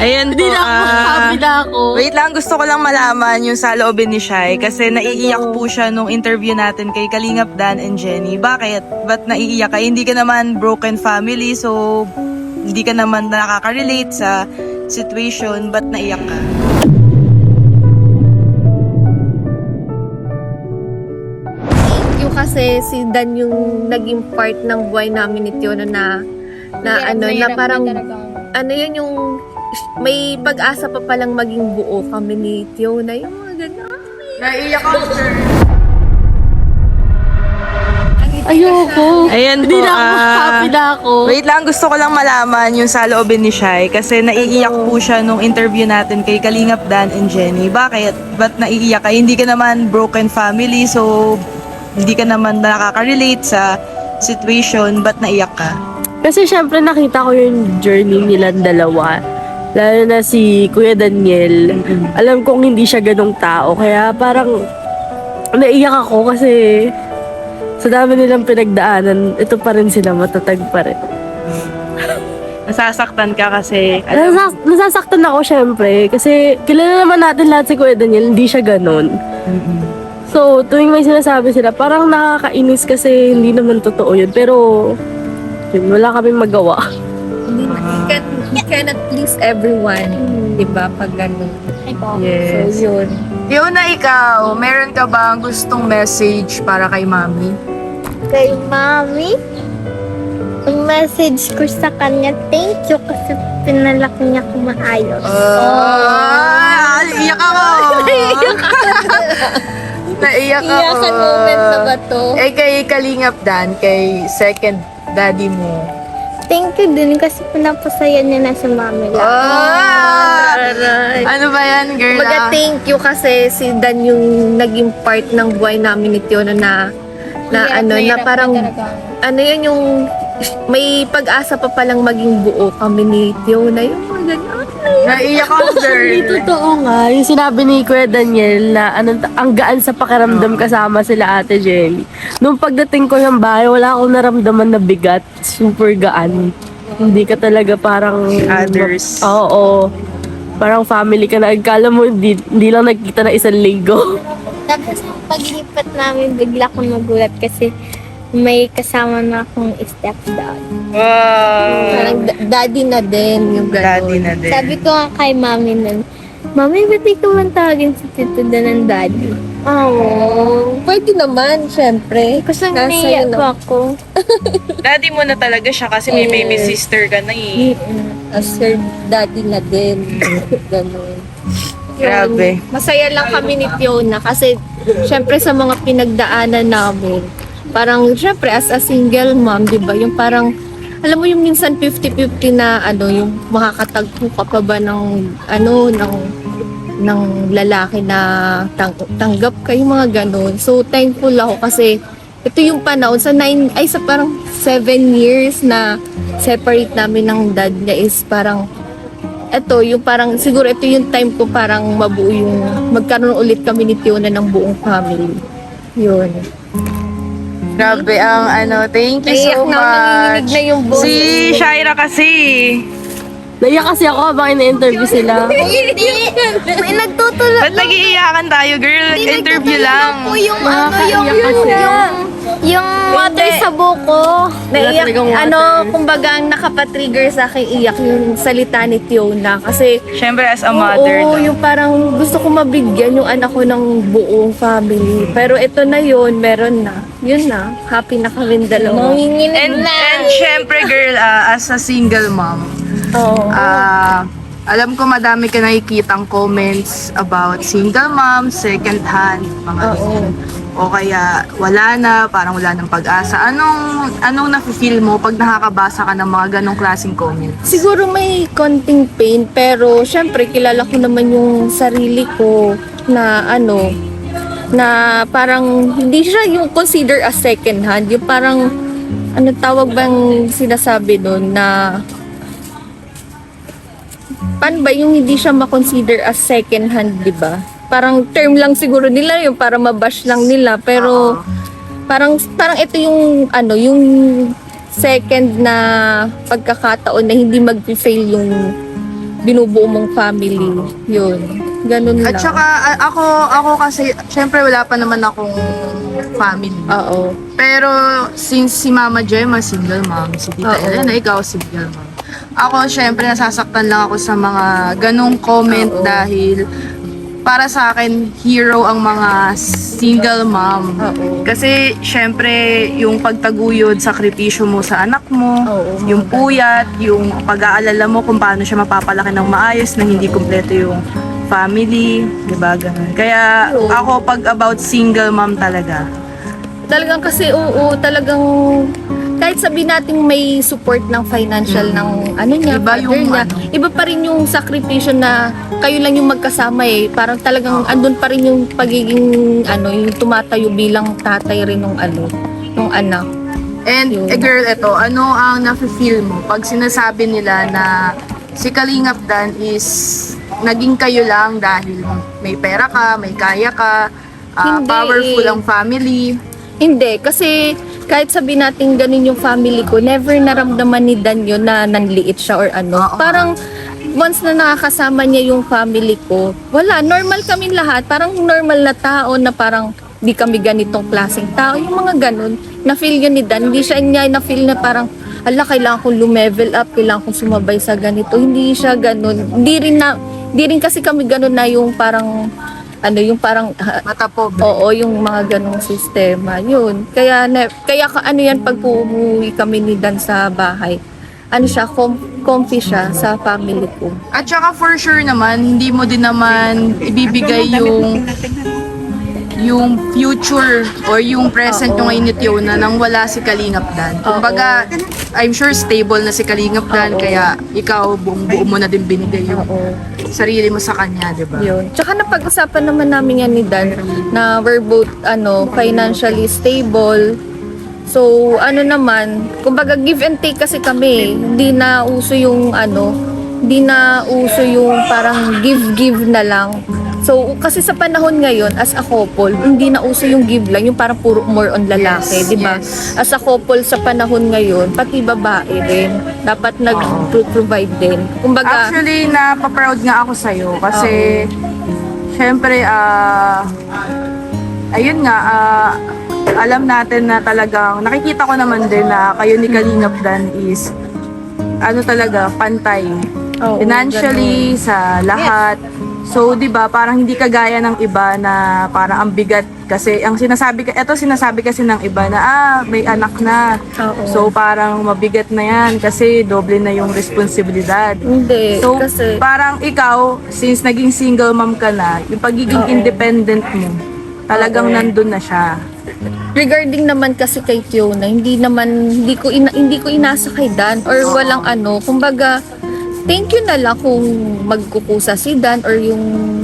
Ayan po, Hindi na ako, happy na ako. wait lang, gusto ko lang malaman yung saloobin ni Shai kasi naiiyak po siya nung interview natin kay Kalingap Dan and Jenny. Bakit? Ba't naiiyak ka? Hindi ka naman broken family, so hindi ka naman nakaka-relate sa situation. Ba't naiyak ka? Yung kasi si Dan yung naging part ng buhay namin ni Tiona na parang ano yun yung may pag-asa pa palang maging buo kami ni Tiona, yung mga gano'n. Naiiyak ako, sir. Ayoko. Ayan po, Hindi na ako, happy na ako. wait lang, gusto ko lang malaman yung saloobin ni Shai kasi naiiyak po siya nung interview natin kay Kalingap Dan and Jenny. Bakit? Ba't naiiyak ka? Hindi ka naman broken family, so hindi ka naman nakaka-relate sa situation. Ba't naiyak ka? Kasi syempre nakita ko yung journey nilang dalawa. Lalo na si Kuya Daniel. Alam kong hindi siya ganong tao. Kaya parang naiyak ako kasi sa dami nilang pinagdaanan, ito pa rin sila, matatag pa rin. Nasasaktan ka kasi Nasasaktan ako syempre. Kasi kilala naman natin lahat si Kuya Daniel, hindi siya ganon. So, tuwing may sinasabi sila, parang nakakainis kasi hindi naman totoo yun. Pero, yun, wala kaming magawa. You cannot please everyone, di ba? Pag gano'n. Yes. So, yun. Yuna, ikaw, meron ka bang gustong message para kay Mami? Kay Mami, ang message ko sa kanya, thank you kasi pinalaki niya ko maayos. Iyak ako! Naiyak ako. Iyakan moment na ba to? Eh, kay Kalingap Dan, kay second daddy mo. Thank you din kasi pinapasaya niya na si Mami lang. Ano ba yan, girl? Thank you kasi si Dan yung naging part ng buhay namin ni Tiona na parang ano yun yung may pag-asa pa palang maging buo kami ni Tiona, yung mga ganyan. Naiyak ako, Hindi girl. totoo nga. Yung sinabi ni Kuya Daniel na ang gaan sa pakiramdam kasama sila Ate Jenny. Nung pagdating ko ng bahay, wala akong naramdaman na bigat. Super gaan. Hindi ka talaga parang Others. Oo. Parang family ka na. Akala mo, hindi lang nagkita na isang linggo. Tapos paglipat namin, bigla akong nagulat kasi may kasama na akong stepdad. Wow. Parang daddy na din yung gano'n. Daddy na din. Sabi ko nga kay Mami nun, Mami, ba't di ko man tawagin si Tito Dan ng daddy? Oh, pwede naman, syempre. Kasi Nasa naiyak yun po ako. Daddy mo na talaga siya kasi may baby sister ka na eh. As her daddy na din. Gano'n. Grabe. Masaya lang kami ni Tiona kasi syempre sa mga pinagdaanan namin, parang syempre as a single mom, di ba? Yung parang, alam mo yung minsan 50-50 na yung makakatagpo ka pa ba ng lalaki na tanggap ka, yung mga ganun. So thankful ako kasi ito yung panahon sa parang 7 years na separate namin ng dad niya is parang siguro ito yung time ko parang mabuo yung magkaroon ulit kami ni Tiona ng buong family. Yun. Grabe ang thank you so Naiyak na, much. nanginginig na yung boses. Si Shaira kasi. Naiyak kasi ako habang ina-interview sila. Hindi! May nagtutulog Ba't nag-iiyakan tayo, girl? Interview lang. po yung yung water Hindi. sa buko. Naiyak, talagang water. kumbaga ang nakapatrigger sa akin iyak yung salita ni Tiona kasi Siyempre, as a mother. oo, no? yung parang gusto ko mabigyan yung anak ko ng buong family. Pero ito na yun, meron na. Yun na, happy na kami dalawa. Nanginginig And na. syempre, girl, as a single mom, Oo. alam ko madami ka nakikitang comments about single mom, second hand, mga ganyan. O kaya wala na, parang wala ng pag-asa. Anong nafe-feel mo pag nakakabasa ka ng mga ganong klaseng comments? Siguro may konting pain, pero syempre kilala ko naman yung sarili ko na na parang hindi siya yung consider as second hand. Yung parang, tawag bang sinasabi doon na, paano ba yung hindi siya ma-consider as second hand, di ba? Parang term lang siguro nila yung para mabash lang nila, pero parang ito yung yung second na pagkakataon na hindi mag-fail binubuo mong family. Yun. Ganun lang. At saka ako kasi syempre wala pa naman akong family. Oo. Pero since si Mama Gemma single mom, si Tita Oo. Elena ikaw single mom. Ako syempre nasasaktan lang ako sa mga ganong comment Oo. dahil para sa akin hero ang mga single mom. Oo. Kasi syempre yung pagtaguyod, sakripisyo mo sa anak mo, Oo. yung puyat, yung pag-aalala mo kung paano siya mapapalaki ng maayos na hindi kumpleto yung family, 'di ba ganun. Kaya Oo. ako pag about single mom talaga. Talagang kasi talagang kahit sabihin natin may support ng financial ng ano niya, Iba father yung niya, iba pa rin yung sakripisyo na kayo lang yung magkasama eh. Parang talagang andun pa rin yung pagiging yung tumatayo bilang tatay rin ng ng anak. And Yun. girl, ito, ano ang nafe-feel mo pag sinasabi nila na si Kalingap Dan is naging kayo lang dahil may pera ka, may kaya ka, Hindi powerful eh. ang family. Hindi, kasi kahit sabihin natin ganun yung family ko, never naramdaman ni Dan yun na nanliit siya or ano. Oo. Parang once na nakakasama niya yung family ko, wala, normal kami lahat. Parang normal na tao na parang di kami ganitong klaseng tao. Yung mga ganun, na-feel yun ni Dan. Hindi siya niya na-feel na parang, ala, kailangan kong lumevel up, kailangan kong sumabay sa ganito. Hindi siya ganun. Hindi rin kasi kami ganun na yung parang, yung parang, Matapob. oo, yung mga ganong sistema. Yun. Kaya yan, pag umuwi kami ni Dan sa bahay, siya, comfy siya sa family ko. At saka for sure naman, hindi mo din naman ibibigay yung future or yung present Oo. nyo ngayon ni Tiona nang wala si Kalingap Dan. Kumbaga, I'm sure stable na si Kalingap Dan, Oo. kaya ikaw buong buo mo na din binigay yung Oo. sarili mo sa kanya, di ba? Yun. Tsaka napag-usapan naman namin yan ni Dan na we're both financially stable. So, naman, kumbaga give and take kasi kami. Hindi na uso yung parang give na lang. So, kasi sa panahon ngayon, as a couple, hindi na uso yung give lang, yung parang puro more on lalaki, Yes, di ba? yes. As a couple sa panahon ngayon, pati babae din, dapat nag-provide din. Kumbaga, Actually, napaproud nga ako sa'yo kasi syempre, ayun nga, alam natin na talagang, nakikita ko naman din na kayo ni Kalingap Dan is, talaga, pantay. Oo, Financially, sa lahat. So, 'di ba, parang hindi kagaya ng iba na parang ang bigat kasi ang sinasabi kasi ng iba na may anak na. Oo. So, parang mabigat na 'yan kasi doble na yung responsibilidad. hindi. So, kasi, parang ikaw, since naging single mom ka na, yung pagiging Oo. independent mo, talagang Oo. nandun na siya. regarding naman kasi kay Tiona, hindi ko inasa kay Dan or walang kumbaga thank you na lang kung magkukusa si Dan or yung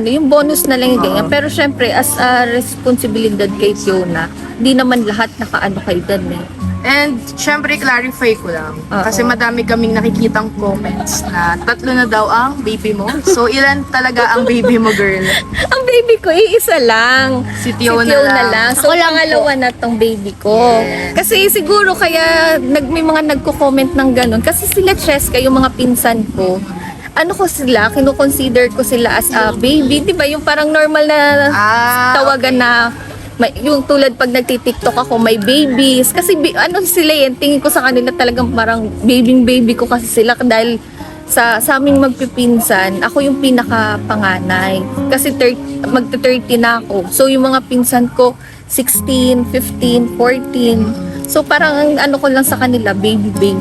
yung bonus na lang yung ganyan. Pero syempre as a responsibilidad kay Tiona, hindi naman lahat nakaano kay Dan eh. And syempre clarify ko lang Oo. kasi madami kaming nakikitang comments na 3 na daw ang baby mo. So ilan talaga ang baby mo, girl? Ang baby ko, iisa lang. Si Tiona lang. So, pangalawa na tong baby ko. Kasi siguro kaya may mga nagko-comment ng ganun. Kasi sila Cheska, yung mga pinsan ko, kino-consider ko sila as a baby. Di ba? Yung parang normal na tawagan na yung tulad pag nagti-TikTok ako, may babies. Kasi sila yan, tingin ko sa kanila talagang parang baby ko kasi sila dahil sa aming magpipinsan, ako yung pinaka-panganay. Kasi magta-30 na ako. So yung mga pinsan ko, 16, 15, 14. So parang ko lang sa kanila, baby.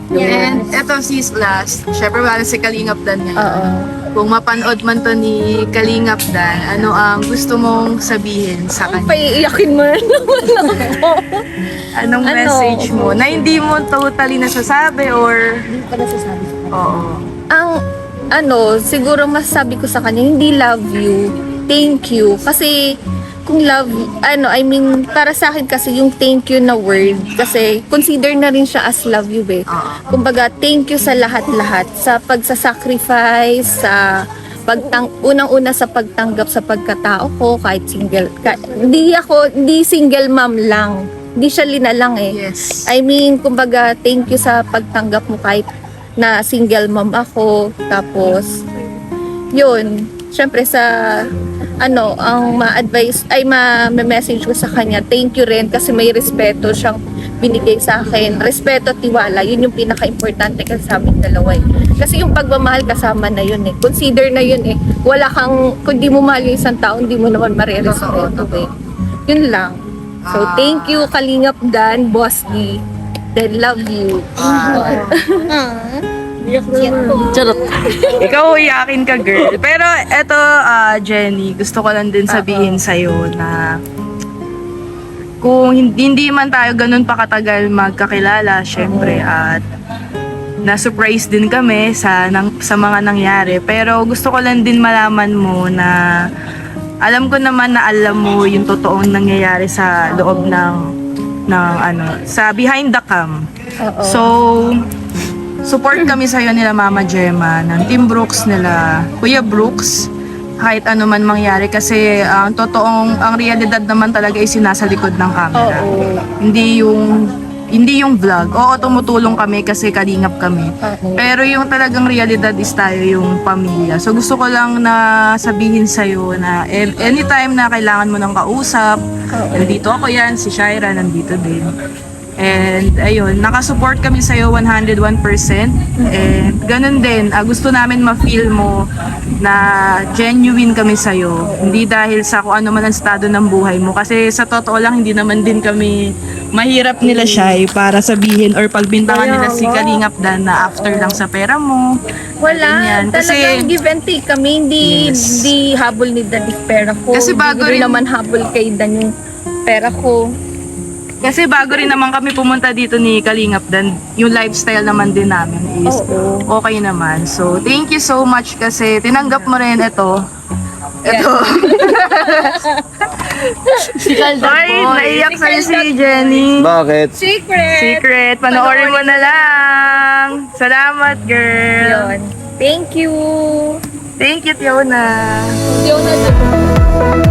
And eto sis last, syempre wala na si Kalingap Dan ngayon. Oo. Kung mapanood man to ni Kalingap Dan, ano ang gusto mong sabihin sa kanya? Paiiyakin mo na naman ako. Anong message mo? Na hindi mo totally nasasabi or... Hindi pa nasasabi. Oo. Ang siguro masasabi ko sa kanya, hindi love you, thank you. Kasi kung love, para sa akin kasi yung thank you na word, kasi consider na rin siya as love you eh. Kumbaga, thank you sa lahat-lahat, sa pagsasacrifice, sa unang-una sa pagtanggap sa pagkatao ko, kahit single, hindi single mom lang. Hindi siya lina lang eh. Yes. Kumbaga, thank you sa pagtanggap mo kahit na single mom ako. Tapos, yun, syempre sa ang ma-advise ay ma-message ko sa kanya, thank you rin kasi may respeto siyang binigay sa akin. Respeto at tiwala, yun yung pinaka-importante kasi sa amin dalawa eh. Kasi yung pagmamahal kasama na yun eh. Consider na yun eh. Wala kang, kung di mo mahal yung isang tao, hindi mo naman marirespeto eh. Yun lang. So, thank you Kalingap Dan, Boss D. Then, love you. Charot. Ikaw iyakin ka, girl. Pero eto, Jenny, gusto ko lang din sabihin sa'yo na kung hindi man tayo ganun pa katagal magkakilala, syempre, at na-surprise din kami sa mga nangyari. Pero gusto ko lang din malaman mo na alam ko naman na alam mo yung totoong nangyayari sa loob ng sa behind the cam. Oo. So, support kami sa'yo nila Mama Gemma, ng Team Brooks nila, Kuya Brooks, kahit ano man mangyari kasi ang realidad naman talaga ay sinasa likod ng camera. Oo. Hindi yung vlog. Oo, tumutulong kami kasi kalingap kami. Oo. Pero yung talagang realidad is tayo yung pamilya. So gusto ko lang na sabihin sa'yo na anytime na kailangan mo ng kausap, nandito ako yan, si Shaira nandito din. And ayun, nakasupport kami sa'yo 101%. And ganun din, gusto namin ma-feel mo na genuine kami sa'yo. Hindi dahil sa kung ano man ang estado ng buhay mo. Kasi sa totoo lang, hindi naman din kami mahirap nila siya para sabihin or pagbintangan nila si Kalingap Dan na after lang sa pera mo. Wala. Ganyan. Talagang give and take kami. Hindi, Yes. hindi habol ni Dan yung pera ko. Kasi bago hindi rin- naman habol kay Dan yung pera ko. Kasi bago rin naman kami pumunta dito ni Kalingap Dan, yung lifestyle naman din namin is Oo. okay naman. So, thank you so much kasi tinanggap mo rin ito. Ito. Si Caldan Ay, Boy. naiyak sa'yo si Jenny. Bakit? Secret! Secret, panoorin mo na lang. Salamat, girl. Yun. Thank you! Thank you, Tiona. Yun na